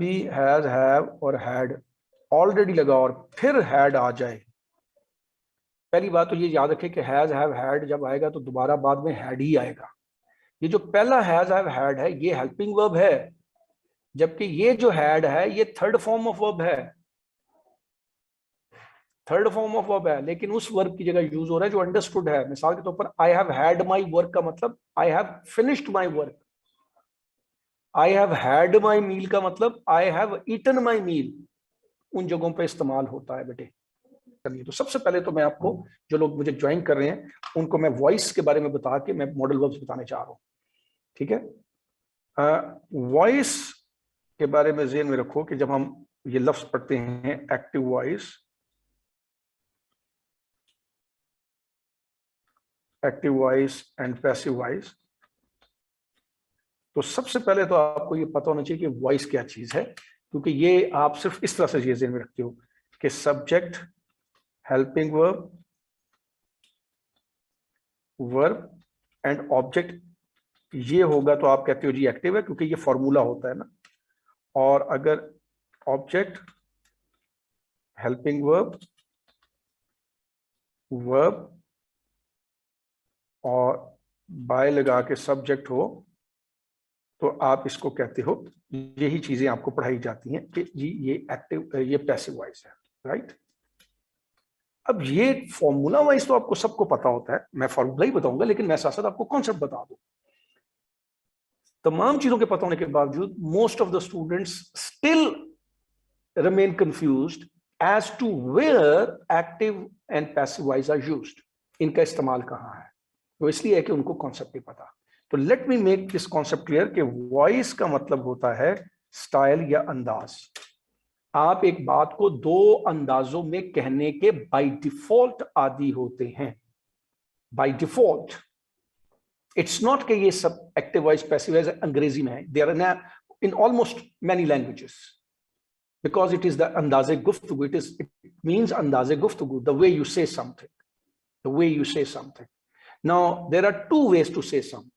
भी has, have और had already लगा और फिर हैड आ जाए, पहली बात तो ये याद रखें कि हैज, हैव, हैड जब आएगा तो दोबारा बाद में हैड ही आएगा। ये जो पहला हैज, हैव, हैड है ये हेल्पिंग वर्ब है, जबकि ये जो हैड है ये थर्ड फॉर्म ऑफ वर्ब है, थर्ड फॉर्म ऑफ वर्ब है, लेकिन उस वर्ब की जगह यूज हो रहा है जो अंडरस्टूड है। मिसाल के तौर पर I have had my work का मतलब I have finished my work, I have had my meal का मतलब आई हैव ईटन माई मील, उन जगहों पे इस्तेमाल होता है बेटे। तो सबसे पहले तो मैं आपको, जो लोग मुझे ज्वाइन कर रहे हैं उनको मैं वॉइस के बारे में बता के मैं मॉडल वर्ब्स बताने चाह रहा हूं, ठीक है। वॉइस के बारे में ज़हन में रखो कि जब हम ये लफ्ज पढ़ते हैं active voice, active voice and passive voice, तो सबसे पहले तो आपको ये पता होना चाहिए कि वॉइस क्या चीज है, क्योंकि ये आप सिर्फ इस तरह से ये ज़हन में रखते हो कि subject, helping verb, verb and object, ये होगा तो आप कहते हो जी एक्टिव है, क्योंकि ये फॉर्मूला होता है ना। और अगर ऑब्जेक्ट, हेल्पिंग वर्ब, वर्ब और बाय लगा के सब्जेक्ट हो तो आप इसको कहते हो, यही चीजें आपको पढ़ाई जाती हैं कि जी ये एक्टिव, ये पैसिव वॉइस है, राइट। अब ये फॉर्मूला वाइज तो आपको सबको पता होता है, मैं फॉर्मूला ही बताऊंगा, लेकिन मैं साथ साथ आपको कॉन्सेप्ट बता दूं। तमाम चीजों के पता होने के बावजूद most of the students still remain confused as to where active and passive voice are used, इनका इस्तेमाल कहां है। तो इसलिए है कि उनको कॉन्सेप्ट नहीं पता। तो let me make this concept clear कि वॉइस का मतलब होता है स्टाइल या अंदाज। आप एक बात को दो अंदाजों में कहने के बाय डिफॉल्ट आदी होते हैं, बाय डिफॉल्ट। इट्स नॉट कि ये सब एक्टिव वॉइस पैसिव वॉइस अंग्रेजी में है, they are in almost many languages, because it is the अंदाजे गुफ्तगू, इट मीन्स अंदाजे गुफ्तगू, the way you say something, the way you say something. Now there are two ways to say something.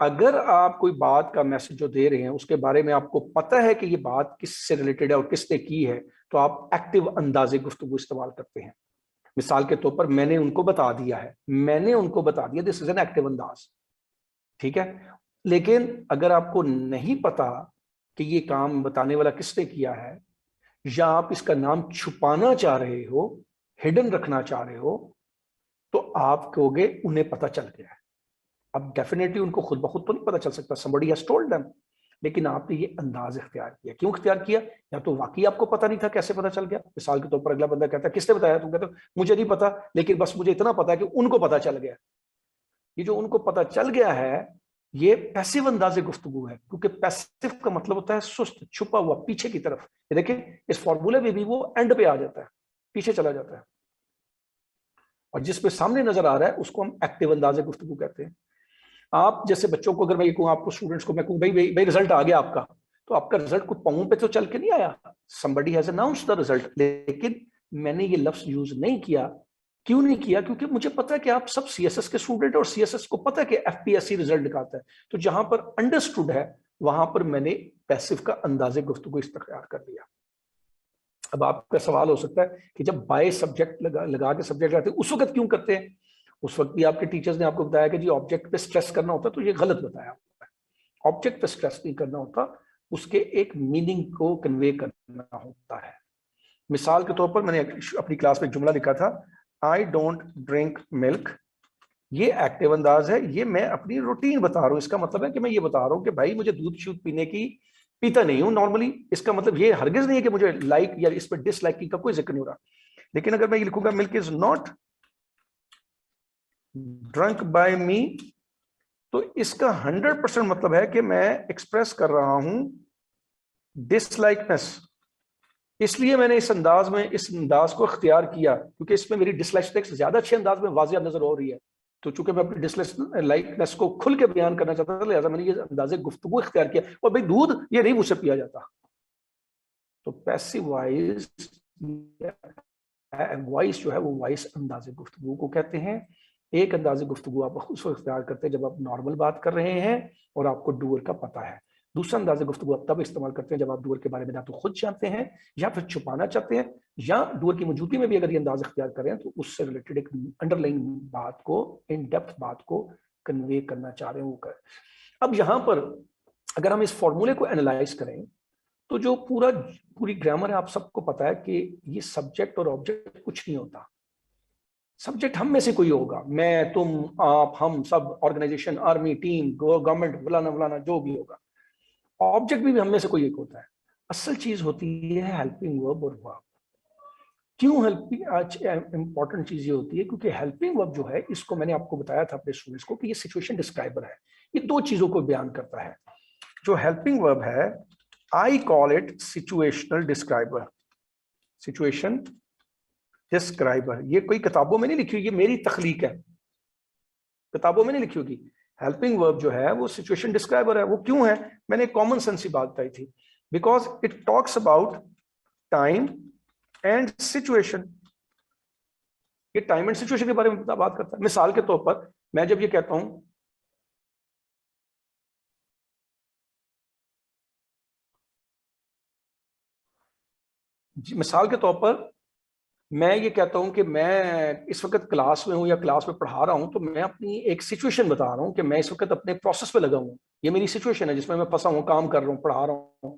अगर आप कोई बात का मैसेज जो दे रहे हैं उसके बारे में आपको पता है कि ये बात किससे रिलेटेड है और किसने की है, तो आप एक्टिव अंदाजे गुफ्तगू इस्तेमाल करते हैं। मिसाल के तौर पर मैंने उनको बता दिया है, मैंने उनको बता दिया, दिस इज एन एक्टिव अंदाज, ठीक है। लेकिन अगर आपको नहीं पता कि ये काम बताने वाला किसने किया है, या आप इसका नाम छुपाना चाह रहे हो, हिडन रखना चाह रहे हो, तो आप कहोगे उन्हें पता चल गया है। अब डेफिनेटली उनको खुद ब खुद तो नहीं पता चल सकता, somebody has told them, लेकिन आपने ये अंदाज इख्तियार किया। क्यों इख्तियार किया? या तो वाकई आपको पता नहीं था, कैसे पता चल गया। मिसाल के तौर पर अगला बंदा कहता है किसने बताया, तुम कहते हो मुझे नहीं पता, लेकिन बस मुझे इतना पता है कि उनको पता चल गया। ये जो उनको पता चल गया है ये पैसिव अंदाजे गुफ्तगू है, क्योंकि पैसिव का मतलब होता है सुस्त, छुपा हुआ, पीछे की तरफ। ये देखिए इस फॉर्मूले में भी वो एंड पे आ जाता है, पीछे चला जाता है, और जिसपे सामने नजर आ रहा है उसको हम एक्टिव अंदाजे गुफ्तगू कहते हैं। आप जैसे बच्चों को, अगर मैं ये कहूँ आपको स्टूडेंट्स को, मैं कहूँ भाई भाई रिजल्ट आ गया आपका, तो आपका रिजल्ट कुछ पाँव पे तो चल के नहीं आया, somebody has announced the result, लेकिन मैंने ये लफ्ज यूज नहीं किया। क्यों नहीं किया? क्योंकि मुझे पता है कि आप सब सीएसएस के स्टूडेंट और सीएसएस को पता है कि एफपीएससी रिजल्ट दिखाता है। तो जहां पर अंडरस्टूड है वहां पर मैंने पैसिव का अंदाजे गुफ्तगू इख्तियार कर लिया। अब आपका सवाल हो सकता है कि जब बाय सब्जेक्ट लगा के सब्जेक्ट लगाते हैं उस वक्त क्यों करते हैं? उस वक्त भी आपके टीचर्स ने आपको बताया कि जी ऑब्जेक्ट पे स्ट्रेस करना होता है, तो ये गलत बताया होता है। ऑब्जेक्ट पे स्ट्रेस नहीं करना होता, उसके एक मीनिंग को कन्वे करना होता है। मिसाल के तौर पर मैंने अपनी क्लास में जुमला लिखा था, आई डोंट ड्रिंक मिल्क। ये एक्टिव अंदाज है, ये मैं अपनी रूटीन बता रहा हूं। इसका मतलब है कि मैं ये बता रहा हूं कि भाई मुझे दूध शूध पीने की पीता नहीं हूं नॉर्मली। इसका मतलब ये हरगिज नहीं है कि मुझे लाइक या इस पर डिसलाइकिंग का कोई जिक्र नहीं हो रहा। लेकिन अगर मैं ये लिखूंगा milk is not drunk by me, तो इसका 100% मतलब है कि मैं एक्सप्रेस कर रहा हूं डिसलाइकनेस। इसलिए मैंने इस अंदाज को इख्तियार किया क्योंकि इसमें मेरी डिसलाइकनेस ज्यादा अच्छे अंदाज में वाज़िह नजर हो रही है। तो चूंकि मैं अपनी डिसलाइकनेस को खुल के बयान करना चाहता था, लिहाजा मैंने ये अंदाजे गुफ्तगू इख्तियार किया। और भाई दूध ये नहीं मुझसे पिया जाता। तो पैसिव वॉइस जो है वो वॉइस अंदाजे गुफ्तगू को कहते हैं। एक अंदाजे गुफ्तगू आप खुद से इख्तियार करते हैं जब आप नॉर्मल बात कर रहे हैं और आपको डूअर का पता है। दूसरा अंदाज़ गुफ्तगू आप तब इस्तेमाल करते हैं जब आप डूअर के बारे में ना तो खुद जानते हैं या फिर छुपाना चाहते हैं, या डूअर की मौजूदगी में भी अगर ये अंदाज इख्तियार करें तो उससे रिलेटेड एक अंडरलाइन बात को, इन डेप्थ बात को कन्वे करना चाह रहे हैं वो कर। अब यहाँ पर अगर हम इस फॉर्मूले को एनालाइज करें तो जो पूरी ग्रामर है, आप सबको पता है कि ये सब्जेक्ट और ऑब्जेक्ट कुछ नहीं होता। सब्जेक्ट हम में से कोई होगा, मैं, तुम, आप, हम सब, ऑर्गेनाइजेशन, आर्मी, टीम, गवर्नमेंट, फलाना फलाना जो भी होगा। ऑब्जेक्ट भी हम में से कोई एक होता है। असल चीज होती है हेल्पिंग वर्ब और वर्ब। क्यों हेल्पिंग, आज इंपॉर्टेंट चीज ये होती है क्योंकि हेल्पिंग वर्ब जो है, इसको मैंने आपको बताया था अपने स्टूडेंट्स को कि ये सिचुएशन डिस्क्राइबर है। ये दो चीजों को बयान करता है। जो हेल्पिंग वर्ब है, I call it situational describer. Situation describer, ये कोई किताबों में नहीं लिखी हुई, ये मेरी तख्लीक है, किताबों में नहीं लिखी होगी। हेल्पिंग वर्ब जो है वो सिचुएशन डिस्क्राइबर है। वो क्यों है? मैंने कॉमन सेंस की बात बताई थी। Because it talks about time and situation. ये टाइम एंड सिचुएशन के बारे में बात करता है। मिसाल के तौर पर मैं जब ये कहता हूं मिसाल के तौर पर मैं ये कहता हूं कि मैं इस वक्त क्लास में हूं या क्लास में पढ़ा रहा हूं, तो मैं अपनी एक सिचुएशन बता रहा हूं कि मैं इस वक्त अपने प्रोसेस पे लगा हूं। ये मेरी सिचुएशन है जिसमें मैं फंसा हूं, काम कर रहा हूं, पढ़ा रहा हूं।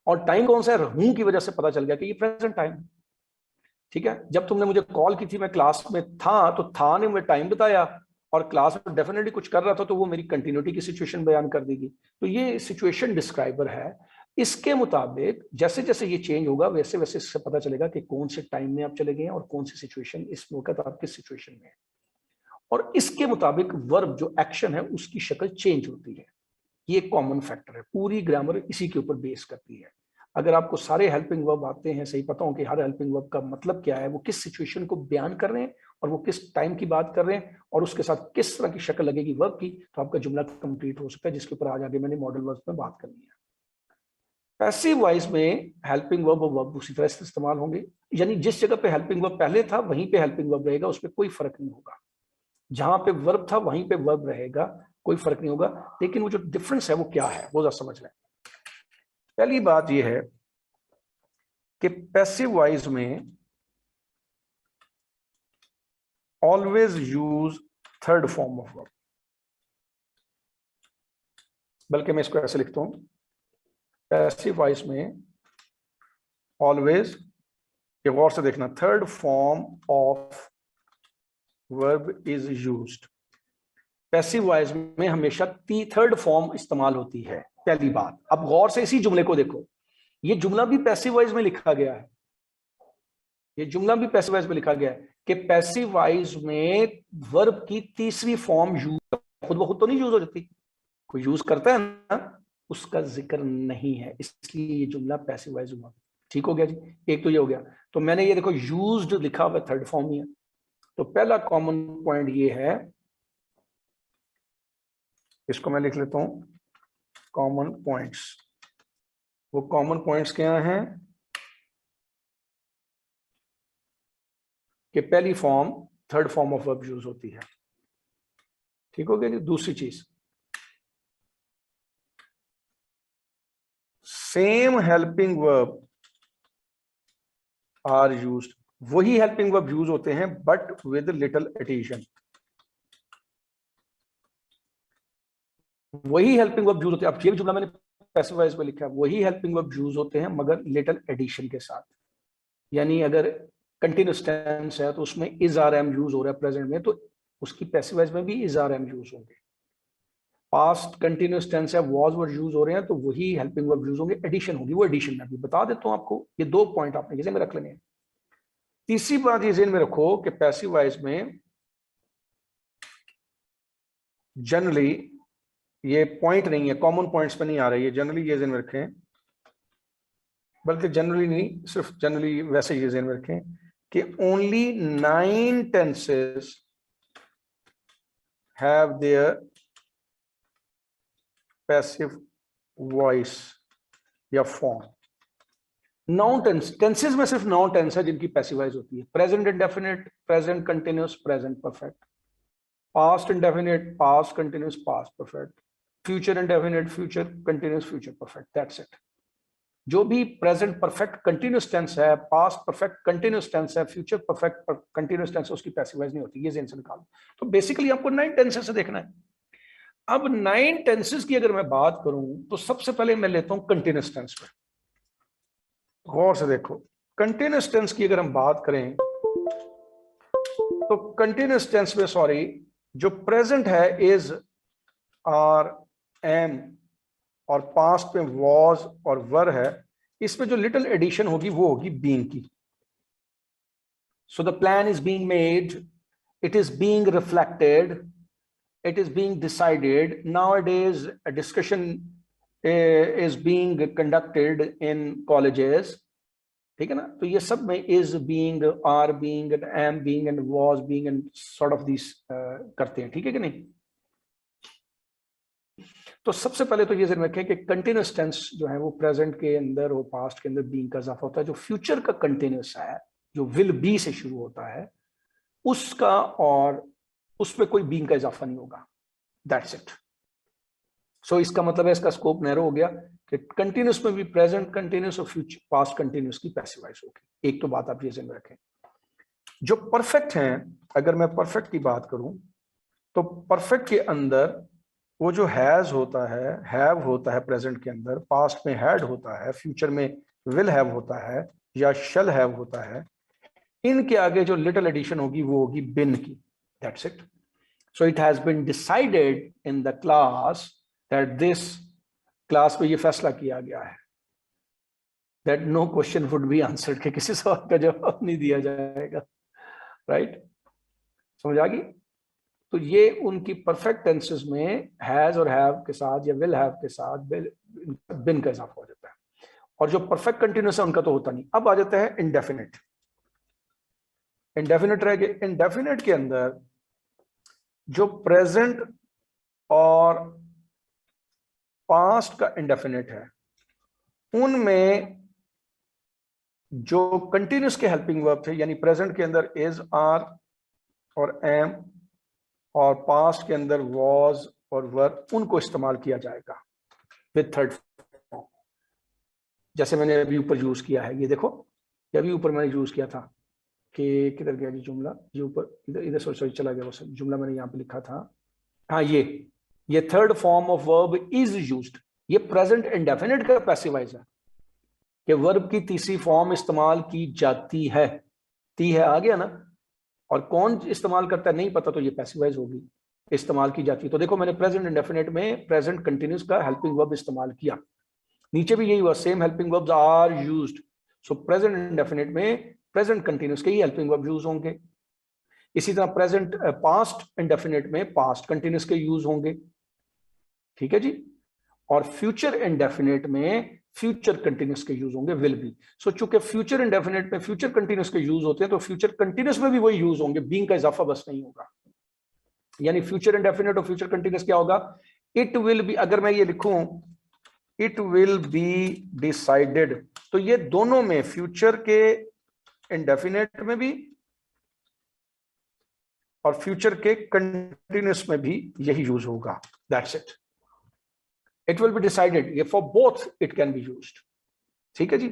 और टाइम कौन सा है? हूं की वजह से पता चल गया कि ये प्रेजेंट टाइम। ठीक है, जब तुमने मुझे कॉल की थी, मैं क्लास में था, तो था ने मुझे टाइम बताया, और क्लास में डेफिनेटली कुछ कर रहा था, तो वो मेरी कंटिन्यूटी की सिचुएशन बयान कर देगी। तो ये सिचुएशन डिस्क्राइबर है। इसके मुताबिक जैसे जैसे ये चेंज होगा वैसे वैसे इससे पता चलेगा कि कौन से टाइम में आप चले गए हैं और कौन सी सिचुएशन इस वक्त आपकी सिचुएशन में है। और इसके मुताबिक वर्ब जो एक्शन है उसकी शक्ल चेंज होती है। ये कॉमन फैक्टर है, पूरी ग्रामर इसी के ऊपर बेस करती है। अगर आपको सारे हेल्पिंग वर्ब आते हैं, सही पता हो कि हर हेल्पिंग वर्ब का मतलब क्या है, वो किस सिचुएशन को बयान कर रहे हैं और वो किस टाइम की बात कर रहे हैं और उसके साथ किस तरह की शक्ल लगेगी वर्ब की, तो आपका जुमला कंप्लीट हो सकता है, जिसके ऊपर आज आगे मैंने मॉडल वर्ब में बात करनी है। पैसिव वॉइस में हेल्पिंग वर्ब और वर्ब उसी तरह से इस्तेमाल होंगे, यानी जिस जगह पे हेल्पिंग वर्ब पहले था वहीं पे हेल्पिंग वर्ब रहेगा, उस पर कोई फर्क नहीं होगा। जहां पे वर्ब था वहीं पे वर्ब रहेगा, कोई फर्क नहीं होगा। लेकिन वो जो डिफरेंस है वो क्या है, वो जरा समझ लें। पहली बात ये है कि पैसिव वॉइस में always use third form of verb. बल्कि मैं इसको ऐसे लिखता हूं, पैसिव वॉइस में ऑलवेज, ये गौर से देखना, third form of verb is used. Passive voice में हमेशा थर्ड फॉर्म इस्तेमाल होती है, पहली बात। अब गौर से इसी जुमले को देखो, ये जुमला भी पैसिव वॉइस में लिखा गया है, ये जुमला भी पैसिव वॉइस में लिखा गया है कि पैसिव वॉइस में वर्ब की तीसरी फॉर्म यूज, खुद ब खुद तो नहीं यूज हो जाती, कोई यूज करता है ना, उसका जिक्र नहीं है, इसलिए ये जुमला पैसिव वॉइस हुआ। ठीक हो गया जी, एक तो ये हो गया। तो मैंने ये देखो यूज्ड लिखा हुआ थर्ड फॉर्म ही है। तो पहला कॉमन पॉइंट ये है, इसको मैं लिख लेता हूं कॉमन पॉइंट्स। वो कॉमन पॉइंट्स क्या हैं कि पहली form third form of verb use होती है। ठीक हो गया जी। दूसरी चीज, same helping verb are used, वही हेल्पिंग वर्ब यूज होते हैं बट विद लिटिल एडिशन। वही हेल्पिंग वर्ब यूज होते हैं, अब ये जुमला मैंने पैसिव वॉइस में लिखा है, वही हेल्पिंग वर्ब यूज होते हैं मगर लिटिल एडिशन के साथ। यानी अगर कंटिन्यूस टेंस है तो उसमें इज आर एम यूज हो रहा है प्रेजेंट में, तो उसकी पैसिव वॉइस में भी इज आर एम यूज होंगे। पास्ट कंटिन्यूस टेंस है, वाज वर्ड यूज हो रहे हैं, तो वही हेल्पिंग वर्ब यूज होंगे, एडिशन होगी, वो एडिशन में भी बता देता हूं आपको। ये दो पॉइंट आपने जैसे में रख लेने हैं। तीसरी बात ये ज़हन में रखो कि पैसिव वॉइस में जनरली, ये पॉइंट नहीं है, कॉमन पॉइंट्स पे नहीं आ रही है, जनरली ये ज़हन में रखें, बल्कि जनरली नहीं, सिर्फ जनरली वैसे ये ज़हन में रखें कि only 9 tenses have their passive voice या फॉर्म। 9 टेंसेस में सिर्फ 9 टेंस है जिनकी पैसिव वॉइस होती है। Present indefinite, present continuous, present perfect, past indefinite, past continuous, past perfect, future indefinite, future continuous, future perfect, that's it. जो भी present perfect continuous tense है, पास्ट परफेक्ट कंटिन्यूस टेंस है, future perfect continuous tense है, उसकी passivise नहीं होती, ये ज़हन से निकालो। तो बेसिकली आपको 9 टेंसेस से देखना है। अब 9 टेंसेस की अगर मैं बात करूं तो सबसे पहले मैं लेता हूं कंटिन्यूस टेंस पे। गौर से देखो, कंटिन्यूस टेंस की अगर हम बात करें तो कंटिन्यूस टेंस में सॉरी जो प्रेजेंट है इज, आर, एम और पास्ट में वॉज और वर है, इसमें जो लिटिल एडिशन होगी वो होगी बीइंग की। So the plan is being made, it is being reflected, it is being decided. Nowadays, a discussion is being conducted in colleges. ठीक है ना? तो ये सब में is being, are being, and am being, and was being, and sort of these करते हैं, ठीक है कि नहीं? तो सबसे पहले तो ये ज़रूर रखें कि कंटिन्यूस टेंस जो है वो प्रेजेंट के अंदर और पास्ट के अंदर बीइंग का इजाफा होता है। जो फ्यूचर का कंटिन्यूस है, जो विल बी से शुरू होता है, उसका और उसमें कोई बीइंग का इजाफा नहीं होगा। That's it. सो इसका मतलब है, इसका स्कोप नैरो हो गया कि कंटिन्यूस में भी प्रेजेंट कंटिन्यूस और फ्यूचर पास्ट कंटिन्यूस की पैसिवाइज होगी। एक तो बात आप ये ध्यान में रखें। जो परफेक्ट हैं, अगर मैं परफेक्ट की बात करूं तो परफेक्ट के अंदर वो जो हैज होता है, हैव होता है प्रेजेंट के अंदर, पास्ट में हैड होता है, फ्यूचर में विल हैव होता है या शैल हैव होता है, इनके आगे जो लिटिल एडिशन होगी वो होगी बिन की। That's it. So it has been decided in the class that this class में ये फैसला किया गया है that no question would be answered, कि किसी सवाल का जवाब नहीं दिया जाएगा। राइट? समझ आ गई? तो ये उनकी परफेक्ट टेंसेस में हैज और हैव के साथ या विल हैव के साथ बिन का इजाफा हो जाता है। और जो परफेक्ट कंटिन्यूस है उनका तो होता नहीं। अब आ जाता है इंडेफिनिट। इंडेफिनिट रह गए। इंडेफिनिट के अंदर जो प्रेजेंट और पास्ट का इंडेफिनिट है, उनमें जो कंटिन्यूस के हेल्पिंग वर्ब थे, यानी प्रेजेंट के अंदर इज, आर और एम, और पास्ट के अंदर वॉज और वर, उनको इस्तेमाल किया जाएगा विद थर्ड फॉर्म। जैसे मैंने अभी ऊपर यूज किया है, ये देखो, ये अभी ऊपर मैंने यूज किया था कि किधर गया जी जुमला, ये ऊपर इधर इधर सॉरी चला गया, वो जुमला मैंने यहाँ पे लिखा था। हाँ, ये third form of verb is used, ये प्रेजेंट इंडेफिनिट का पैसिवाइज है कि वर्ब की तीसरी फॉर्म इस्तेमाल की जाती है। ती है आ गया ना, और कौन इस्तेमाल करता है नहीं पता, तो ये पैसिवाइज होगी, इस्तेमाल की जाती है। तो देखो, मैंने प्रेजेंट इंडेफिनिट में प्रेजेंट कंटिन्यूस का हेल्पिंग वर्ब इस्तेमाल किया, नीचे भी यही हुआ, same helping verbs are used. So present indefinite में प्रेजेंट कंटिन्यूस के ही हेल्पिंग वर्ब यूज होंगे। इसी तरह प्रेजेंट पास्ट इंडेफिनिट में पास्ट कंटिन्यूस के यूज होंगे, ठीक है जी। और फ्यूचर इंडेफिनिट में फ्यूचर कंटिन्यूस के यूज होंगे, विल बी। सो चूंकि फ्यूचर इंडेफिनिट में फ्यूचर कंटिन्यूस के यूज होते हैं, तो फ्यूचर कंटिन्यूस में भी वही यूज होंगे, बीइंग का इजाफा बस नहीं होगा। यानी फ्यूचर इंडेफिनिट और फ्यूचर कंटिन्यूस क्या होगा, इट विल बी। अगर मैं ये लिखूं इट विल बी डिसाइडेड, तो ये दोनों में, फ्यूचर के इंडेफिनिट में भी और फ्यूचर के कंटिन्यूस में भी यही यूज होगा। That's it. It will be decided, ये for both it can be used, ठीक है जी।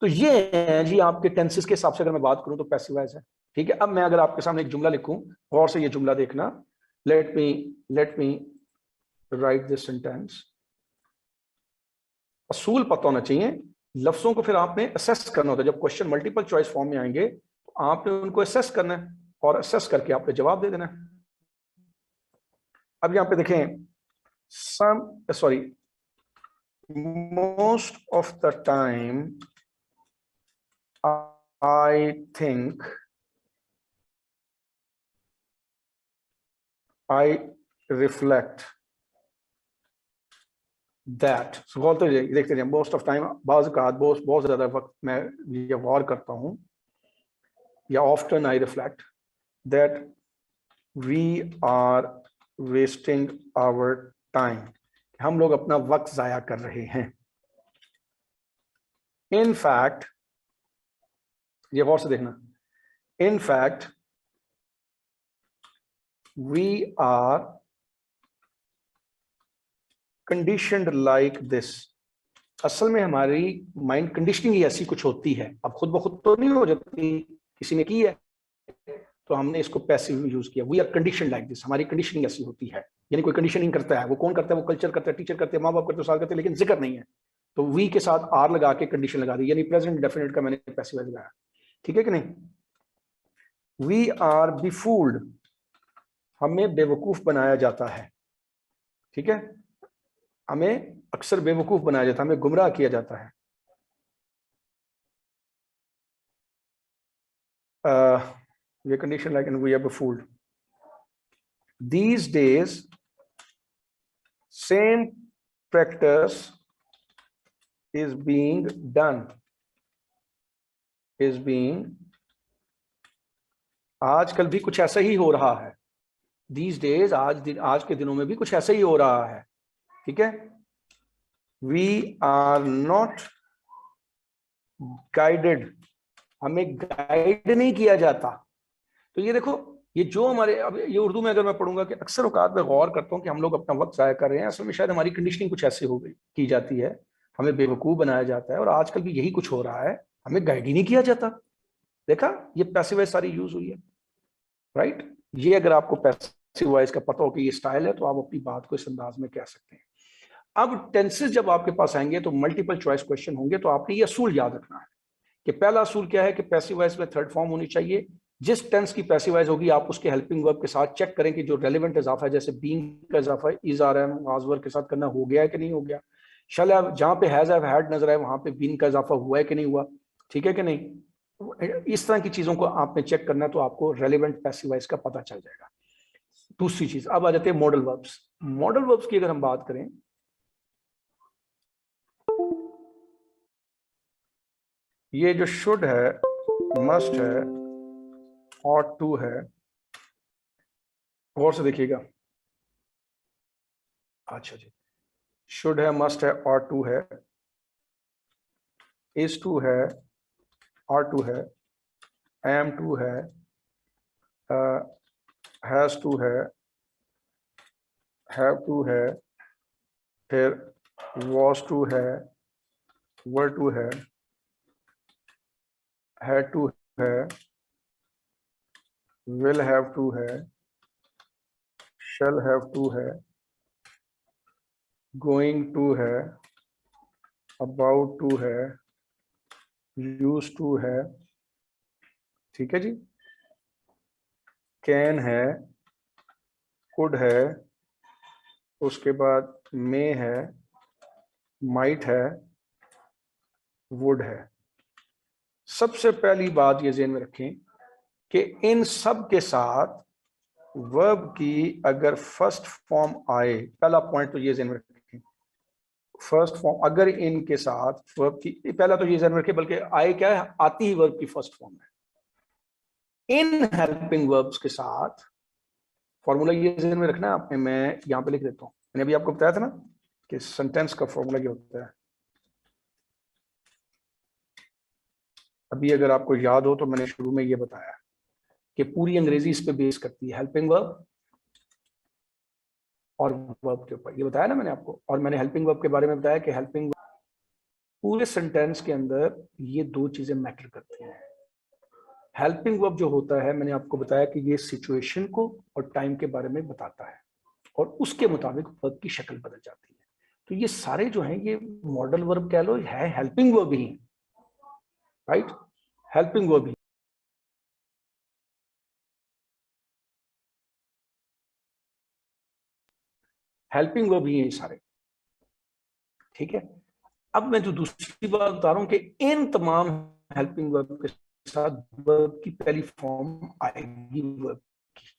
तो ये है जी आपके टेंसेस के हिसाब से अगर मैं बात करूं तो पैसिवाइज है, ठीक है। अब मैं अगर आपके सामने एक जुमला लिखूं, गौर से ये जुमला देखना, let me right this sentence. असूल पता होना चाहिए, लफ्जों को फिर आपने असेस करना होता है। जब क्वेश्चन मल्टीपल चॉइस फॉर्म में आएंगे तो आपने उनको असेस करना है और असेस करके आपने जवाब दे देना है। अब यहां पे देखें, most of the time I think I reflect that। बोलते देखते रहिए, मोस्ट ऑफ टाइम, बाज़ औक़ात, बहुत ज्यादा वक्त मैं ये गौर करता हूं, या often I reflect that we are wasting our time, हम लोग अपना वक्त जाया कर रहे हैं। इन फैक्ट, ये गौर से देखना, in fact we are conditioned like this. असल में हमारी माइंड कंडीशनिंग ही ऐसी कुछ होती है, अब खुद ब खुद तो नहीं हो जाती, किसी ने की है तो हमने इसको पैसिव यूज किया। We are condition like this, हमारी कंडीशनिंग ऐसी होती है। यानी कोई कंडीशनिंग करता है, वो कौन करता है? वो कल्चर करता है, टीचर करते हैं, माँ बाप करते हैं, साल करते हैं, लेकिन जिक्र नहीं है। तो वी के साथ आर लगा के कंडीशन लगा दी, यानी प्रेजेंट डेफिनेट का मैंने पैसिव लगाया। ठीक है कि नहीं? वी आर बेफूल्ड, हमें बेवकूफ बनाया जाता है। ठीक है, हमें अक्सर बेवकूफ बनाया जाता है, हमें गुमराह किया जाता है। We are conditioned like and we are befooled. These days, same practice is being done. आजकल भी कुछ ऐसा ही हो रहा है। These days, आज के दिनों में भी कुछ ऐसा ही हो रहा है। ठीक है, We are not guided, हमें गाइड नहीं किया जाता। तो ये देखो, ये जो हमारे, अब ये उर्दू में अगर मैं पढ़ूंगा कि अक्सर औकात में गौर करता हूँ कि हम लोग अपना वक्त जाया कर रहे हैं, असल में शायद हमारी कंडीशनिंग कुछ ऐसी हो गई की जाती है, हमें बेवकूफ बनाया जाता है। और आजकल भी यही कुछ हो रहा है, हमें गाइड ही नहीं किया जाता। देखा, ये पैसिव वॉइस सारी यूज हुई है, राइट? ये अगर आपको पैसिव वॉइस का पता हो कि ये स्टाइल है, तो आप अपनी बात को इस अंदाज में कह सकते हैं। अब टेंसेस जब आपके पास आएंगे तो मल्टीपल चॉइस क्वेश्चन होंगे, तो आपने ये असूल याद रखना है कि पहला असूल क्या है कि पैसिव वॉइस में थर्ड फॉर्म होनी चाहिए। जिस टेंस की पैसिव वॉइस होगी, आप उसके हेल्पिंग वर्ब के साथ चेक करें कि जो रेलेवेंट इजाफा है, जैसे बीइंग का इजाफा is are am was were के साथ करना हो गया है कि नहीं हो गया। शल हैव, जहां पे हैज हैव हैड नजर आए वहां पे बीइंग का इजाफा हुआ है कि नहीं हुआ। ठीक है कि नहीं? इस तरह की चीजों को आपने चेक करना है, तो आपको रेलेवेंट पैसिव वॉइस का पता चल जाएगा। दूसरी चीज, अब आ जाते हैं मॉडल वर्ब्स। मॉडल वर्ब्स की अगर हम बात करें, ये जो शुड है, मस्ट है, ought to है, गौर से देखिएगा। अच्छा जी, शुड है, मस्ट है, ought to है, is to है, ought to है, am to है, has to है, have to है, फिर was to है, were to है, had to है, will have to है, shall have to है, going to है, about to है, used to है। ठीक है जी, कैन है, कुड है, उसके बाद मे है, माइट है, वुड है। सबसे पहली बात ये ज़हन में रखें कि इन सब के साथ वर्ब की अगर फर्स्ट फॉर्म आए, पहला पॉइंट तो ये ज़हन में रखें, फर्स्ट फॉर्म अगर इनके साथ वर्ब की, पहला तो ये ज़हन में रखें, बल्कि आए क्या है, आती ही वर्ब की फर्स्ट फॉर्म है। इन हेल्पिंग वर्ब्स के साथ फॉर्मूला ये ज़हन में रखना है आपने, मैं यहां पे लिख देता हूं। मैंने अभी आपको बताया था ना कि सेंटेंस का फॉर्मूला क्या होता है। अभी अगर आपको याद हो तो मैंने शुरू में ये बताया कि पूरी अंग्रेजी इस पे बेस करती है, हेल्पिंग वर्ब और वर्ब के ऊपर। ये बताया ना मैंने आपको, और मैंने हेल्पिंग वर्ब के बारे में बताया कि हेल्पिंग पूरे सेंटेंस के अंदर ये दो चीजें मैटर करती हैं। हेल्पिंग वर्ब जो होता है, मैंने आपको बताया कि ये सिचुएशन को और टाइम के बारे में बताता है, और उसके मुताबिक वर्ब की शक्ल बदल जाती है। तो ये सारे जो हैं, ये मॉडल वर्ब कह लो, है हेल्पिंग वर्ब ही, राइट? हेल्पिंग वर्ब ही। हेल्पिंग वर्ब ही है ये सारे। ठीक है, अब मैं जो दूसरी बात बता रहा हूं कि इन तमाम हेल्पिंग वर्ब के साथ वर्ब की पहली फॉर्म आएगी वर्ब की,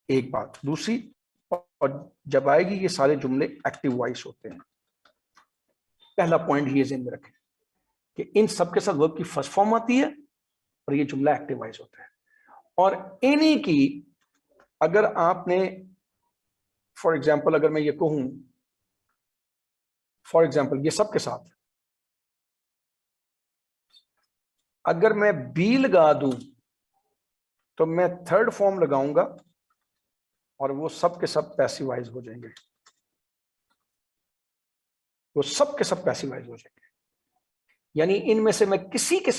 एक बात। दूसरी, और जब आएगी ये सारे जुमले एक्टिव वॉइस होते हैं। पहला पॉइंट ये ज़हन में रखें कि इन सब के साथ वर्ब की फर्स्ट फॉर्म आती है और ये जुमला एक्टिव वॉइस होता है। और इन्हीं की अगर आपने, फॉर एग्जाम्पल अगर मैं ये कहूं, फॉर एग्जाम्पल ये सब के साथ अगर मैं बी लगा दूं, तो मैं थर्ड फॉर्म लगाऊंगा और वो सब के सब पैसिवाइज हो जाएंगे। वो सब के सब पैसिवाइज हो जाएंगे। यानी इनमें से मैं किसी के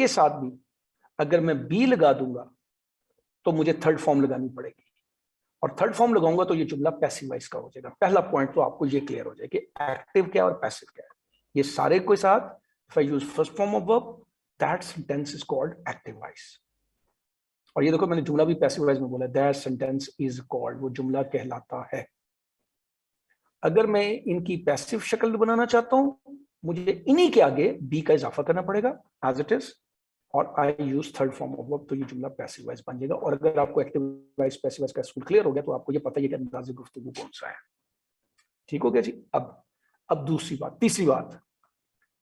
साथ भी अगर मैं बी लगा दूंगा तो मुझे थर्ड फॉर्म लगानी पड़ेगी, और थर्ड फॉर्म लगाऊंगा तो ये जुमला पैसिवाइज का हो जाएगा। पहला पॉइंट तो आपको ये क्लियर हो जाए कि एक्टिव क्या है और पैसिव क्या है। ये सारे के साथ if I use first form of verb, that sentence is called active voice। और ये देखो मैंने जुमला भी पैसिव वॉइस में बोला, that sentence is called, वो जुमला कहलाता है। अगर मैं इनकी पैसिव शक्ल बनाना चाहता हूं, मुझे इन्हीं के आगे बी का इजाफा करना पड़ेगा एज इट इज, और I use third form of verb, तो ये जुमला पैसिव वॉइस बन जाएगा। और अगर आपको एक्टिव वॉइस पैसिव वॉइस का स्कूल क्लियर हो गया तो आपको ये पता है कि अंदाज़े गुफ्तगू कौन सा है। ठीक हो गया जी। अब दूसरी बात, तीसरी बात,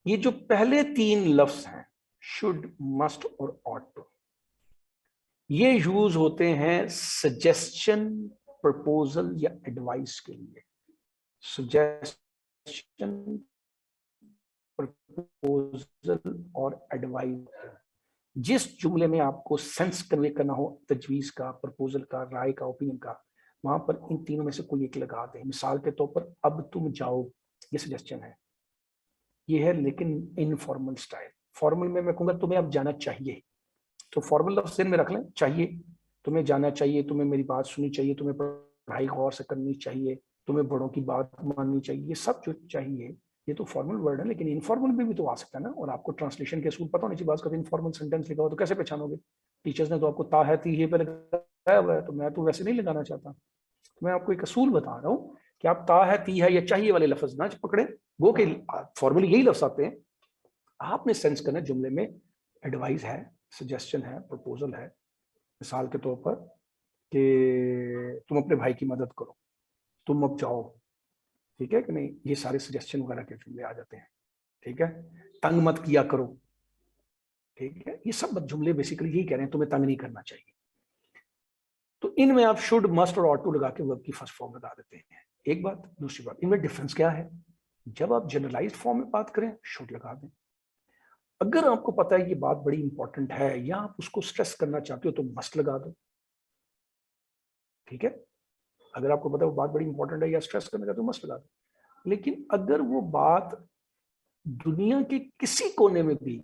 ये जो पहले तीन लफ्ज हैं शुड, मस्ट और ऑट टू, ये यूज होते हैं सजेशन, प्रपोजल या एडवाइस के लिए। सजेशन, प्रपोजल और एडवाइस, जिस जुमले में आपको सेंस कन्वे करना हो, तजवीज का, प्रपोजल का, राय का, ओपिनियन का, वहां पर इन तीनों में से कोई एक लगा दें। मिसाल के तौर पर अब तुम जाओ, ये सजेशन है, ये है लेकिन इनफॉर्मल स्टाइल। फॉर्मल में मैं कहूंगा तुम्हें अब जाना चाहिए, तो फॉर्मल लफ्ज़ में रख लें, चाहिए, तुम्हें जाना चाहिए, तुम्हें मेरी बात सुननी चाहिए, तुम्हें पढ़ाई गौर से करनी चाहिए, तुम्हें बड़ों की बात माननी चाहिए, ये सब जो चाहिए ये तो फॉर्मल वर्ड है। लेकिन इनफॉर्मल में भी तो आ सकता है ना। और आपको ट्रांसलेशन के असूल पता होनी चाहिए। बात करते इनफॉर्मल सेंटेंस लिखा हो तो कैसे पहचानोगे? टीचर्स ने तो आपको ता है ती है पे लगाया हुआ है, तो मैं तो वैसे नहीं लगाना चाहता। तो मैं आपको एक असूल बता रहा हूँ कि आप ता है ती है या चाहिए वाले लफ्ज ना पकड़े, वो के फॉर्मली यही लफ्ज आते हैं। आपने सेंस करना जुमले में एडवाइस है, सजेशन है, प्रपोजल है। मिसाल के तौर पर कि तुम अपने भाई की मदद करो, तुम अब जाओ, ठीक है कि नहीं, ये सारे सजेशन वगैरह के जुमले आ जाते हैं। ठीक है, तंग मत किया करो, ठीक है, ये सब जुमले बेसिकली यही कह रहे हैं तुम्हें तंग नहीं करना चाहिए। तो इनमें आप शुड, मस्ट और ऑट टू लगा के वर्ब की फर्स्ट फॉर्म लगा देते हैं। एक बात। दूसरी बात, इनमें डिफरेंस क्या है? जब आप जनरलाइज्ड फॉर्म में बात करें शुड लगा दें। अगर आपको पता है ये बात बड़ी इंपॉर्टेंट है या आप उसको स्ट्रेस करना चाहते हो तो मस्ट लगा दो। ठीक है, अगर आपको पता है वो बात बड़ी इंपॉर्टेंट है या स्ट्रेस करना चाहते हो मस्ट लगा दो। लेकिन अगर वो बात दुनिया के किसी कोने में भी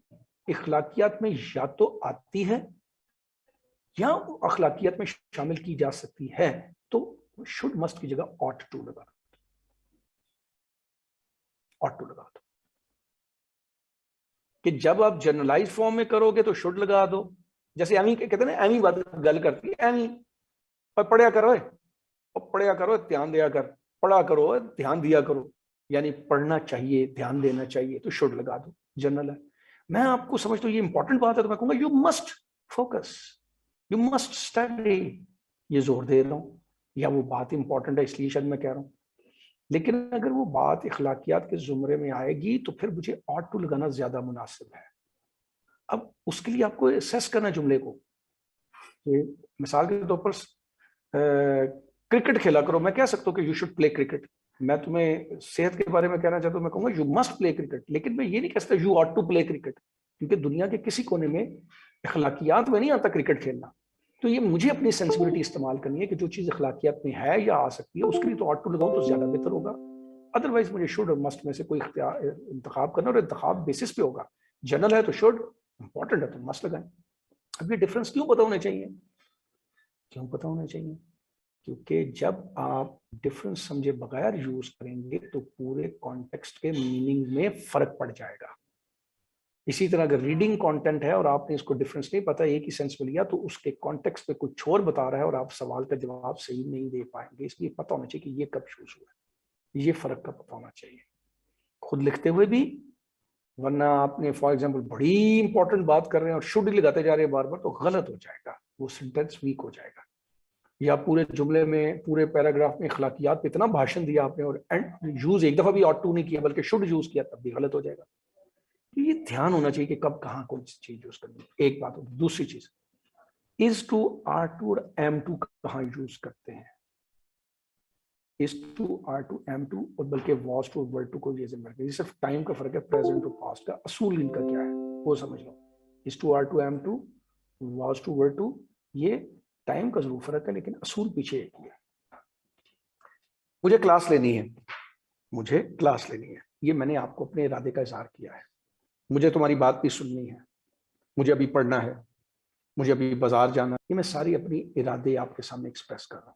इखलाकियात में या तो आती है या अखलाकियात में शामिल की जा सकती है, तो शुड मस्ट की जगह ऑट टू लगा दो, ऑट टू लगा दो। कि जब आप जनरलाइज फॉर्म में करोगे तो शुड लगा दो। जैसे एमी कहते हैं ना, एमी बात गल करती है, एमी पर पढ़िया करो, और पढ़िया करो, ध्यान दिया कर, पढ़ा करो, ध्यान दिया करो, यानी पढ़ना चाहिए, ध्यान देना चाहिए, तो शुड लगा दो, जनरल है। मैं आपको समझता हूँ ये इंपॉर्टेंट बात है तो मैं कहूंगा you must focus, you must study, ये जोर दे रहा हूं, या वो बात इंपॉर्टेंट है इसलिए शायद मैं कह रहा हूं। लेकिन अगर वो बात इखलाकियात के जुमरे में आएगी तो फिर मुझे ऑट टू लगाना ज्यादा मुनासिब है। अब उसके लिए आपको असेस करना जुमले को। मिसाल के तौर पर क्रिकेट खेला करो, मैं कह सकता हूँ कि यू शुड प्ले क्रिकेट। मैं तुम्हें सेहत के बारे में कहना चाहता हूँ, मैं कहूंगा यू मस्ट प्ले क्रिकेट। लेकिन मैं ये नहीं कह सकता you ought to play cricket, क्योंकि दुनिया के किसी कोने में अखलाकियात में नहीं आता क्रिकेट खेलना। तो ये मुझे अपनी सेंसिबिलिटी इस्तेमाल करनी है कि जो चीज अखलाकियात में है या आ सकती है उसके लिए तो ऑट टू लगाऊं तो ज्यादा बेहतर होगा। अदरवाइज मुझे शुड और मस्ट में से कोई इंतखाब करना, और इंतखाब बेसिस पे होगा। जनरल है तो शुड, इंपॉर्टेंट है तो मस्ट लगाएं। अब ये डिफरेंस क्यों पता होना चाहिए? क्यों पता होना चाहिए? क्योंकि जब आप डिफरेंस समझे बगैर यूज करेंगे तो पूरे कॉन्टेक्स्ट के मीनिंग में फर्क पड़ जाएगा। इसी तरह अगर रीडिंग कंटेंट है और आपने इसको डिफरेंस नहीं पता, एक ही सेंस में लिया, तो उसके कॉन्टेक्स्ट पे कुछ और बता रहा है और आप सवाल का जवाब सही नहीं दे पाएंगे। इसलिए पता होना चाहिए कि ये कब यूज हुआ है, ये फर्क का पता होना चाहिए खुद लिखते हुए भी। वरना आपने फॉर एग्जाम्पल बड़ी इंपॉर्टेंट बात कर रहे हैं और शुड लगाते जा रहे हैं बार बार, तो गलत हो जाएगा, वो सेंटेंस वीक हो जाएगा। या पूरे जुमले में, पूरे पैराग्राफ में अखलाकियात पे इतना भाषण दिया आपने और यूज एक दफा भी ऑट टू नहीं किया बल्कि शुड यूज किया, तब भी गलत हो जाएगा। ये ध्यान होना चाहिए कि कब कहाँ कौन सी चीज यूज करनी है। एक बात हो। दूसरी चीज, इज टू, आर टू और एम टू कहाँ यूज करते हैं? Is to, are to, am to, और बल्कि वॉज टू और वर्ड टू को ये सिर्फ टाइम का फर्क है, प्रेजेंट और पास्ट का। असूल इनका क्या है वो समझ लो। Is to, are to, am to, was to, were to, ये टाइम का जरूर फर्क है लेकिन असूल पीछे एक ही है। मुझे क्लास लेनी है, मुझे क्लास लेनी है, ये मैंने आपको अपने इरादे का इजहार किया है। मुझे तुम्हारी बात भी सुननी है, मुझे अभी पढ़ना है, मुझे अभी बाजार जाना है, ये मैं सारी अपनी इरादे आपके सामने एक्सप्रेस कर रहा हूँ।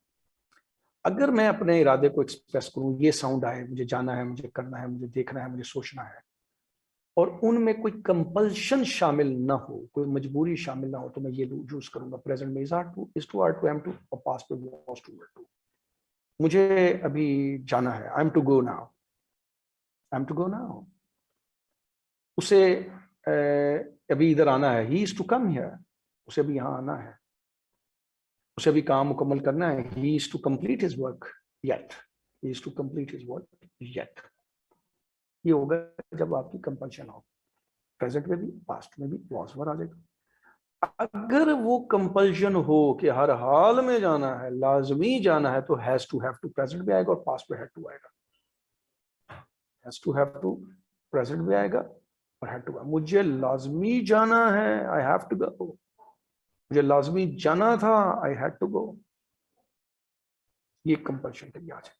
अगर मैं अपने इरादे को एक्सप्रेस करूँ, ये साउंड आए, मुझे जाना है, मुझे करना है, मुझे देखना है, मुझे सोचना है, और उनमें कोई कंपल्शन शामिल ना हो, कोई मजबूरी शामिल ना हो, तो मैं ये यूज करूंगा प्रेजेंट में is to are to am to और पास्ट में वाज टू वर टू। मुझे अभी जाना है, I am to go now, I am to go now. उसे अभी इधर आना है, he is to come here, उसे अभी यहाँ आना है, उसे अभी काम मुकम्मल करना है, he is to complete his work yet, he is to complete his work yet. ये होगा जब आपकी कंपल्शन हो, प्रेजेंट में भी पास्ट में भी वाज वर आ जाएगा। अगर वो कंपल्शन हो कि हर हाल में जाना है, लाजमी जाना है, तो has to have to present में आएगा और पास्ट में हैड टू आएगा। Has to have to present में आएगा और हैड टू। मुझे लाजमी जाना है, आई हैव टू गो, मुझे लाजमी जाना था, आई हैड टू गो, ये कंपल्शन के लिए आ जाएगा।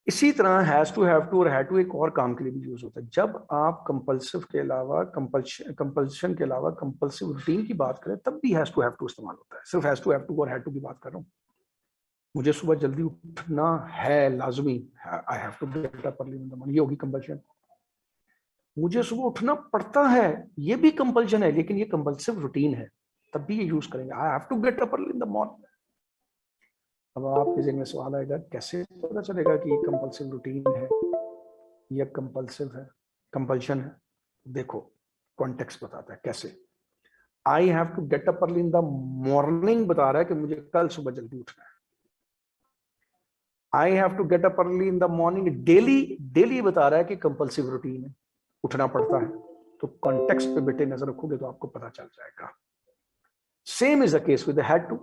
इसी तरह हैज टू हैव टू और हैड टू एक और काम के लिए भी यूज होता है। जब आप कंपल्सिव के अलावा कंपल्शन के अलावा कंपल्सिव रूटीन की बात करें, तब भी हैज टू हैव टू इस्तेमाल होता है। सिर्फ हैज टू हैव टू और हैड टू की बात कर रहा हूँ। मुझे सुबह जल्दी उठना है, लाजमी, I have to get up early in the morning, ये होगी कंपल्शन। मुझे सुबह उठना पड़ता है, ये भी कंपल्शन है, लेकिन ये कंपल्सिव रूटीन है, तब भी ये यूज करेंगे, I have to get up early in the morning. अब आपके ज़हन में सवाल आएगा, कैसे पता चलेगा कि ये कंपल्सिव रूटीन है या कंपल्सिव है, कंपल्शन है? देखो, कॉन्टेक्स्ट बताता है कैसे। I have to get up early in the morning बता रहा है कि मुझे कल सुबह जल्दी उठना है। I have to get up early in the morning daily, daily बता रहा है कि कंपल्सिव रूटीन है, उठना पड़ता है। तो कॉन्टेक्स्ट पे बेटे नजर रखोगे तो आपको पता चल जाएगा। Same is the case with had to.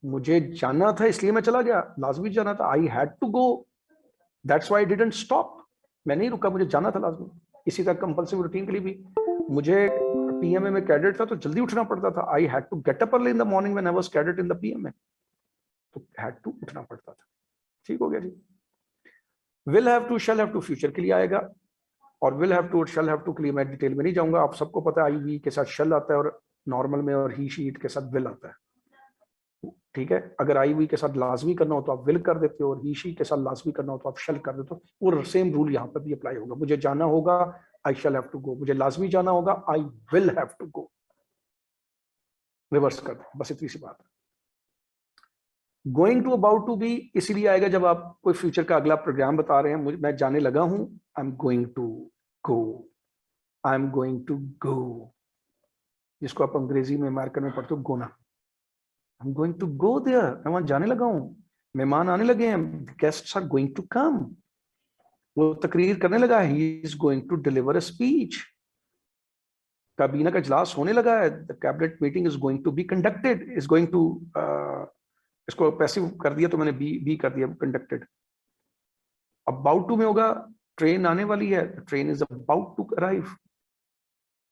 मुझे जाना था इसलिए मैं चला गया, लाजमी जाना था, I had to go, that's why I didn't stop, मैं नहीं रुका, मुझे जाना था लाजमी। इसी तरह कंपल्सिव रूटीन के लिए भी, मुझे पीएमए में कैडेट था तो जल्दी उठना पड़ता था, I had to get up early in the morning when I was cadet in the PMA, तो हैड टू उठना पड़ता था। ठीक हो गया जी। Will have to, shall have to future के लिए आएगा, और विल हैव टू और शैल हैव टू के लिए मैं डिटेल में नहीं जाऊंगा, आप सबको पता है आई वी के साथ शैल आता है और नॉर्मल में, और ही शीट के साथ विल आता है। ठीक है, अगर आई वी के साथ लाजमी करना हो तो आप विल कर देते हो, और ही शी के साथ लाजमी करना हो तो आप शैल कर देते हो। वो सेम रूल यहाँ पर भी अप्लाई होगा। मुझे जाना होगा, आई शैल हैव टू गो, मुझे लाजमी जाना होगा, I will have to go. Reverse कर दो, बस इतनी सी बात है। गोइंग टू, अबाउट टू भी इसीलिए आएगा जब आप कोई फ्यूचर का अगला प्रोग्राम बता रहे हैं, मुझे, मैं जाने लगा हूं, I am going to go, I am going to go, जिसको आप अंग्रेजी में अमेरिकन में पढ़ते हो gonna, I am going to go there, मैं वहां जाने लगा हूं, मेहमान आने लगे हैं, guests are going to come, वो तकरीर करने लगा है, he is going to deliver a speech, काबीना का इजलास होने लगा है, the cabinet meeting is going to be conducted, is going to, इसको पैसिव कर दिया तो मैंने बी कर दिया, कंडक्टेड। अबाउट टू में होगा, ट्रेन आने वाली है, train is about to arrive,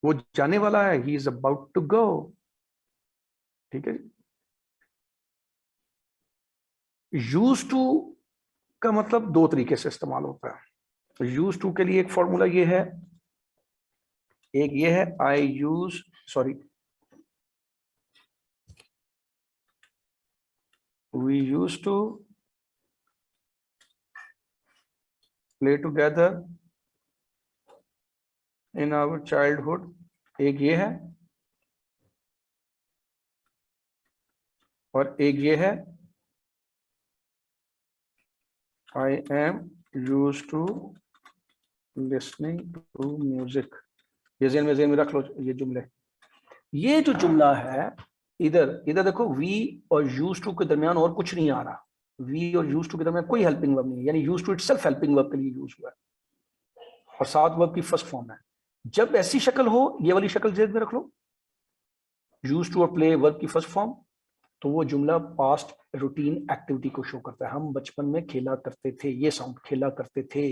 वो जाने वाला है, he is about to go. ठीक है, यूज टू का मतलब दो तरीके से इस्तेमाल होता है। यूज टू के लिए एक फॉर्मूला ये है, एक ये है, I use, sorry, we use to play together in our childhood, एक ये है, और एक ये है, I am used to listening to music। ये जेन में रख लो ये जुमले। ये जो जुमला है, इधर इधर देखो, वी और यूज टू के दरमियान और कुछ नहीं आ रहा, वी और यूज टू के दरमियान कोई हेल्पिंग वर्ब नहीं है, यानी use to itself helping verb के लिए यूज हुआ है, और साथ वर्ब की फर्स्ट फॉर्म है। जब ऐसी शक्ल हो, ये वाली शक्ल जेन में रख लो, यूज टू और प्ले वर्ब की फर्स्ट फॉर्म, तो वो जुमला पास्ट रूटीन एक्टिविटी को शो करता है। हम बचपन में खेला करते थे, ये साउंड, खेला करते थे,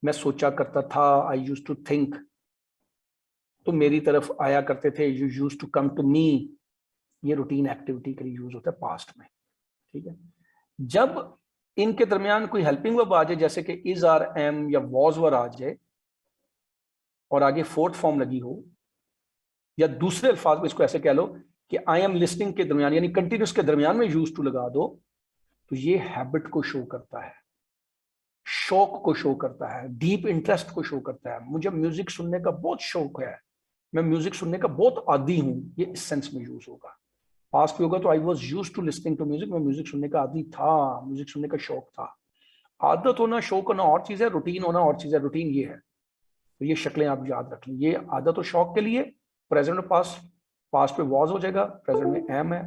मैं सोचा करता था, आई यूज टू थिंक, तुम मेरी तरफ आया करते थे, you use to come to me, ये रूटीन एक्टिविटी के लिए यूज होता है पास्ट में। ठीक है, जब इनके दरमियान कोई हेल्पिंग वर्ब आ जाए, जैसे कि इज आर एम या वॉज वर आ जाए और आगे फोर्थ फॉर्म लगी हो, या दूसरे अल्फाज में इसको ऐसे कह लो कि आई एम लिस्निंग के दरमियान यानी कंटिन्यूस के दरमियान में यूज टू लगा दो, तो ये हैबिट को शो करता है, शौक को शो करता है, डीप इंटरेस्ट को शो करता है। मुझे म्यूजिक सुनने का बहुत शौक है, मैं म्यूजिक सुनने का बहुत आदी हूं, ये इस सेंस में यूज होगा। पास्ट भी होगा तो I was use to listening to music, मैं म्यूजिक सुनने का आदी था, म्यूजिक सुनने का शौक था। आदत होना शौक होना और चीज है, रूटीन होना और चीज है। रूटीन ये है, तो ये शक्लें आप याद रख लें। ये आदत और शौक के लिए प्रेजेंट में पास्ट, पास्ट में वॉज हो जाएगा, प्रेजेंट में एम है,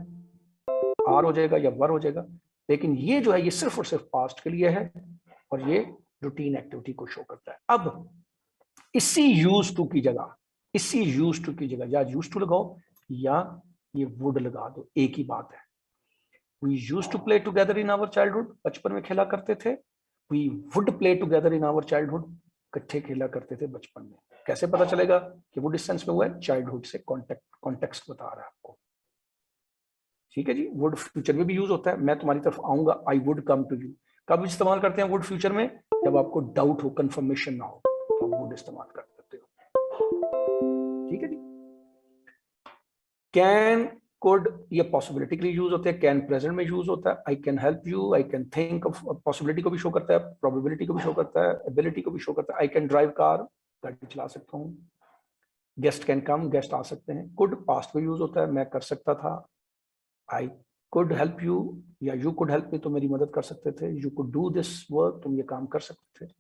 आर हो जाएगा या वर हो जाएगा। लेकिन ये जो है ये सिर्फ और सिर्फ पास्ट के लिए है और ये रूटीन एक्टिविटी को शो करता है। अब इसी यूज टू की जगह, इसी यूज टू की जगह या यूज टू लगाओ या ये वुड लगा दो, एक ही बात है। We use to play together in our childhood, बचपन में खेला करते थे। We would play together in our childhood, इकट्ठे खेला करते थे बचपन में। कैसे पता चलेगा कि वुड इस सेंस में हुआ है? चाइल्डहुड से कॉन्टेक्स्ट बता रहा है आपको। ठीक है जी। वुड फ्यूचर में भी यूज होता है, मैं तुम्हारी तरफ आऊंगा, I would come to you. कब इस्तेमाल करते हैं वुड फ्यूचर में? जब आपको डाउट हो, कंफर्मेशन ना हो, तो वुड इस्तेमाल कर सकते हो। ठीक है जी। कैन, कुड, ये पॉसिबिलिटी के लिए यूज होते हैं। कैन प्रेजेंट में यूज होता है। I can help you, I can think of, possibility को भी शो करता है, प्रोबेबिलिटी को भी शो करता है, एबिलिटी को भी शो करता है। आई कैन ड्राइव कार, गाड़ी चला सकता हूँ। गेस्ट कैन कम, गेस्ट आ सकते हैं। कुड पास्ट में यूज होता है, मैं कर सकता था। आई कुड हेल्प यू या यू कुड हेल्प मी, तो मेरी मदद कर सकते थे। You could do this work, तुम ये काम कर सकते थे।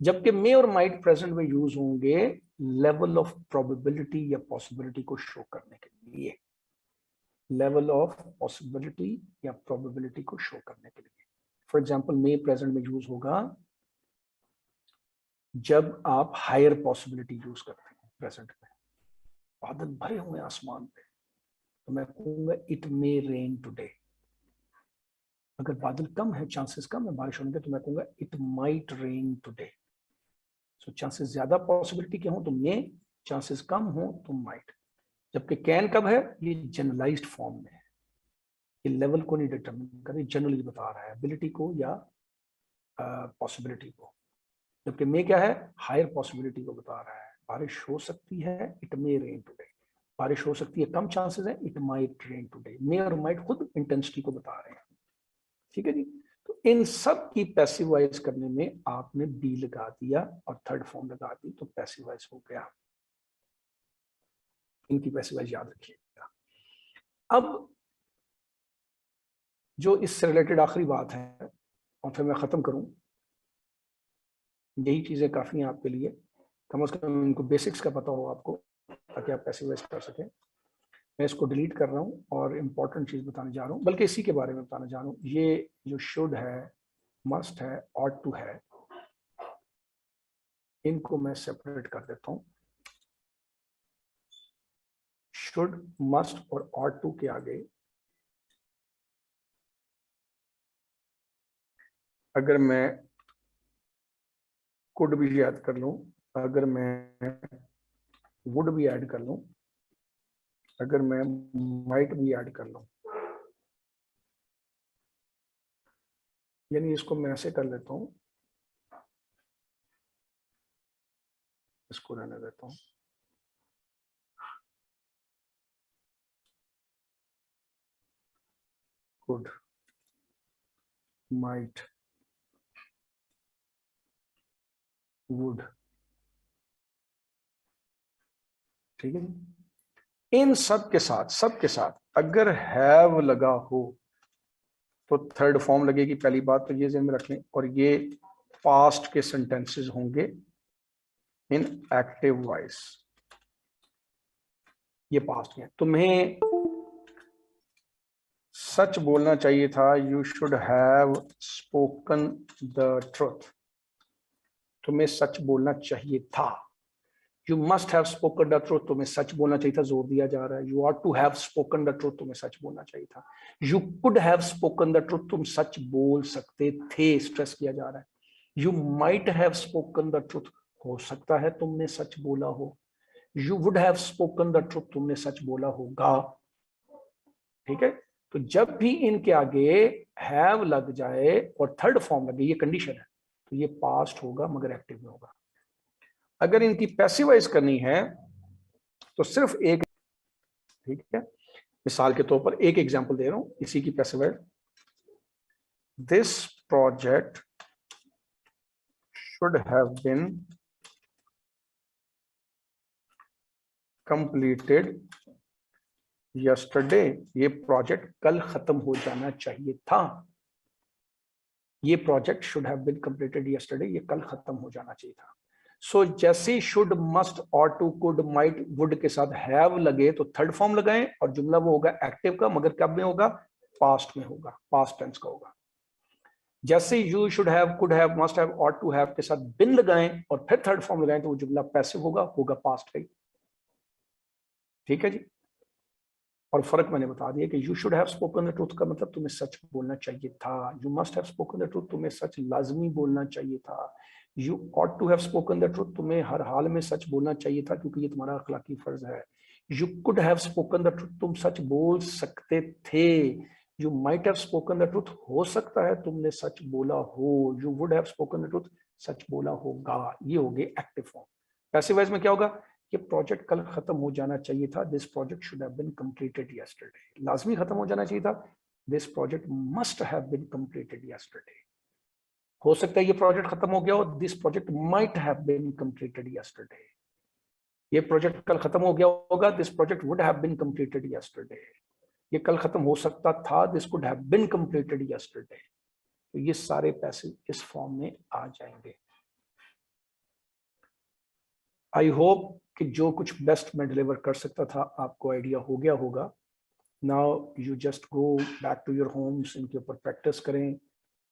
जबकि मे और माइट प्रेजेंट में यूज होंगे लेवल ऑफ प्रोबेबिलिटी या पॉसिबिलिटी को शो करने के लिए, लेवल ऑफ पॉसिबिलिटी या प्रोबेबिलिटी को शो करने के लिए। फॉर एग्जांपल मे प्रेजेंट में यूज होगा जब आप हायर पॉसिबिलिटी यूज करते हैं प्रेजेंट में। बादल भरे हुए आसमान पे, तो मैं कहूंगा इट मे रेन टुडे। अगर बादल कम है, चांसेस कम है बारिश होने के, तो मैं कहूंगा it might rain today. So chances ज्यादा पॉसिबिलिटी के हों तो मे, चांसेस कम हो तो माइट। जबकि कैन कब है? ये जनरलाइज्ड फॉर्म में है, ये लेवल को नहीं डिटरमिन कर रही, जनरली बता रहा है एबिलिटी को या पॉसिबिलिटी को। जबकि मे क्या है? हायर पॉसिबिलिटी को बता रहा है, बारिश हो सकती है, इट मे रेन टुडे। बारिश हो सकती है, कम चांसेस है, इट माइट रेन टुडे। मे और माइट खुद इंटेंसिटी को बता रहे हैं। ठीक है जी। तो इन सब की पैसिवाइज करने में आपने बी लगा दिया और थर्ड फॉर्म लगा दी, तो पैसिवाइज हो गया। इनकी पैसिवाइज याद रखिएगा। अब जो इससे रिलेटेड आखिरी बात है और फिर मैं खत्म करूं, यही चीजें काफी हैं आपके लिए, कम से कम इनको बेसिक्स का पता हो आपको, ताकि आप पैसिवाइज कर सकें। मैं इसको डिलीट कर रहा हूँ और इम्पोर्टेंट चीज बताने जा रहा हूँ, बल्कि इसी के बारे में बताने जा रहा हूँ। ये जो शुड है, मस्ट है, ऑट टू है, इनको मैं सेपरेट कर देता हूँ। शुड, मस्ट और ऑट टू के आगे अगर मैं कुड भी याद कर लूं, अगर मैं वुड भी ऐड कर लूं, अगर मैं माइट भी ऐड कर लूं, यानी इसको मैं ऐसे कर लेता हूं, इसको रहने देता हूं। Could, might, would. ठीक है जी। इन सब के साथ अगर हैव लगा हो तो थर्ड फॉर्म लगेगी। पहली बात तो ये ध्यान में रख लें। और ये पास्ट के सेंटेंसेस होंगे इन एक्टिव वॉइस, ये पास्ट के। तुम्हें सच बोलना चाहिए था, you should have spoken the truth. तुम्हें सच बोलना चाहिए था। You must have spoken the truth, तुम्हें सच बोलना चाहिए था, जोर दिया जा रहा है। You are to have spoken the truth, तुम्हें सच बोलना चाहिए था। You could have spoken the truth, तुम सच बोल सकते थे, स्ट्रेस किया जा रहा है। You might have spoken the truth, हो सकता है तुमने सच बोला हो। You would have spoken the truth, तुमने सच बोला होगा। ठीक है। तो जब भी इनके आगे हैव लग जाए और थर्ड फॉर्म लगे, ये कंडीशन है, तो ये पास्ट होगा मगर एक्टिव में होगा। अगर इनकी पैसिवाइज करनी है तो सिर्फ एक, ठीक है, मिसाल के तौर पर एक एग्जांपल दे रहा हूं इसी की passivise. This project should have been completed yesterday. ये प्रोजेक्ट कल खत्म हो जाना चाहिए था। ये project should have been completed yesterday, ये कल खत्म हो जाना चाहिए था। सो जैसे should, must, ought to, could, might, would के साथ हैव लगे तो थर्ड फॉर्म लगाएं और जुमला वो होगा एक्टिव का, मगर कब में होगा? पास्ट में होगा, पास्ट टेंस का होगा। जैसे you, should have, could have, must have, ought to have के साथ बिन लगाएं और फिर थर्ड फॉर्म लगाएं तो वो जुमला पैसिव होगा पास्ट का ही। ठीक है जी। और फर्क मैंने बता दिया कि you should have spoken the truth का मतलब तुम्हें सच बोलना चाहिए था। You must have spoken the truth, तुम्हें सच लाजमी बोलना चाहिए था। You ought to have spoken the truth, तुम्हें हर हाल में सच बोलना चाहिए था क्योंकि ये तुम्हारा अखलाकी फर्ज है। You could have spoken the truth, तुम सच बोल सकते थे। You might have spoken the truth, हो सकता है तुमने सच बोला हो। You would have spoken the truth, सच बोला होगा। ये हो गए एक्टिव फॉर्म। पैसिव वॉइस में क्या होगा? ये प्रोजेक्ट कल खत्म हो जाना चाहिए था। This project should have been completed yesterday, लाजमी खत्म हो जाना चाहिए था। This project must have been completed yesterday. हो सकता है ये प्रोजेक्ट खत्म हो गया हो। This project might have been completed yesterday. ये प्रोजेक्ट कल खत्म हो गया होगा। This project would have been completed yesterday. ये कल खत्म हो सकता था। This could have been completed yesterday. तो ये सारे पैसे इस फॉर्म में आ जाएंगे। आई होप कि जो कुछ बेस्ट मैं डिलीवर कर सकता था आपको आइडिया हो गया होगा। Now you just go back to your homes, इनके ऊपर प्रैक्टिस करें,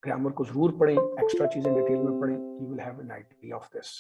ग्रामर को जरूर पढ़ें, एक्स्ट्रा चीजें डिटेल में पढ़ें। You will have an idea of this.